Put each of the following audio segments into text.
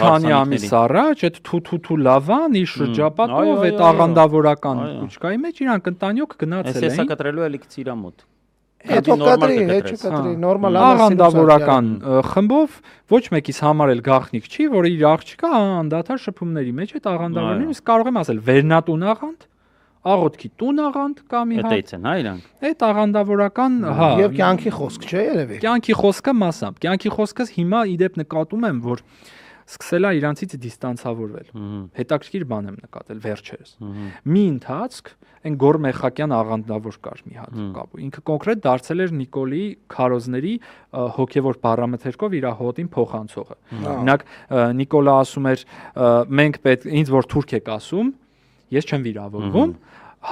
քանի ամիս առաջ այդ թութու լավան իր շրջապատով այդ աղանդավորական կուչկայի մեջ իրանք ընտանյոք գնացել էին։ Էս հեսա կտրելու էլի ծիրամոտ։ Հետո կտրի նորմալ աղանդավորական խմբով ոչ մեկիս համար էլ գաղտնիք չի, որ իր աղջիկը անդադար շփումների մեջ այդ աղանդավորին իսկ կարող եմ ասել վերնատուն աղանդ, աղոթքի տուն աղանդ կամ մի հատ։ Այդ են, հա իրանք։ Այդ աղանդավորական, հա։ Եվ կյանքի խոսք չէ երևի։ Կյանքի խոսքը մասամբ։ Կյանքի խոսքս հիմա իդեպ նկատում եմ, որ սկսել է իրանցից դիստանցավորվել։ Հետաքրքիր բան եմ նկատել վերջերս։ Մի ընթացք այն Գոր Մեխակյան աղանդավոր կար մի հատ կապ։ Ինքը կոնկրետ դարձել էր Նիկոլի քարոզների հոգևոր պարամետրերով իր հոտին փոխանցողը։ Օրինակ Նիկոլը ասում էր մենք պետք ինձ որ թուրք եք ասում, ես չեմ վիրավորվում,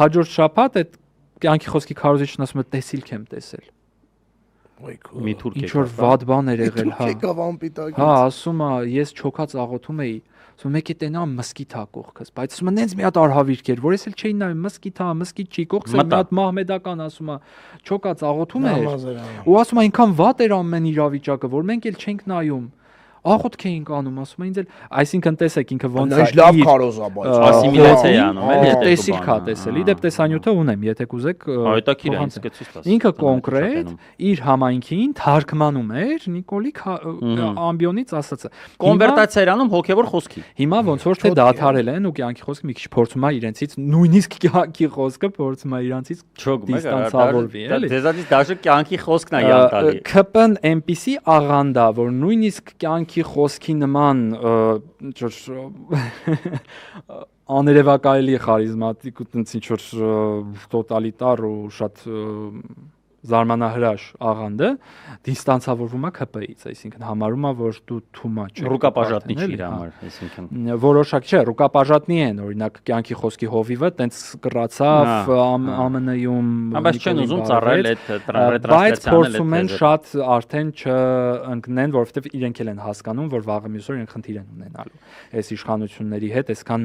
հաջորդ շաբաթ այդ կյանքի խոսքի քարոզիչն ասում է տեսիլք եմ տեսել։ Մի թուրք ինչ որ վատ բան էր եղել, հա։ Եկավ անպիտակից։ Հա, ասում է, ես չոքած աղոթում էի, ասում մեկ է տենա մսկիթ հա կողքս, բայց ասում նենց մի հատ արհավիրք էր, որ ես էլ չէի նայում մսկիթ հա, մսկիթ չի, կողքս մի հատ մահմեդական ասում է, չոքած աղոթում էր։ Ու ասում է այնքան վատ էր ամեն իրավիճակը, որ մենք էլ չենք նայում։ Աղոթք էինք անում, ասում են ինձ էլ, այսինքն տեսեք ինքը ոնց է լավ քարոզա, բայց ասիմիլյացիա է անում, էլի դա տեսիլ քա տեսել, իդեպ տեսանյութը ունեմ, եթե կուզեք հետաքրքիր է, ինձ կցույց տաս։ Ինքը կոնկրետ իր համայնքին թարգմանում էր Նիկոլի ամբիոնից ասածը։ Կոնվերտացիա էր անում հոգևոր խոսքի։ Հիմա ոնց որ թե դադարել են ու կյանքի խոսքը մի քիչ փորձում է իրենցից նույնիսկ կյանքի խոսքը փորձում է իրանցից դիստանցավորվի, էլի։ Դեզանից դաշը կյանքի խոսքն է յան տալի։ ԿՊ-ն այնպիսի աղանդա, որ նույնիսկ կյանքի խոսքի նման աներևակայելի խարիզմատիկ ու տենց ինչ որ տոտալիտար ու շատ զարմանահրաշ աղանդը դիստանցավորվում է ԿՊ-ից, այսինքն համարում է, որ դու too much ես։ Ռուկապաժատնի չի իր համար, այսինքն։ Որոշակ չէ, ռուկապաժատնի են, օրինակ կյանքի խոսքի հովիվը տենց կռացավ ԱՄՆ-ում, բայց չեն ուզում ծառայել այդ ռետրասլյացիանը, բայց փորձում են շատ արդեն չընկնեն, որովհետև իրենք էլ են հասկանում, որ վաղը մյուս օր իրենք խնդիր են ունենալու այս իշխանությունների հետ, այսքան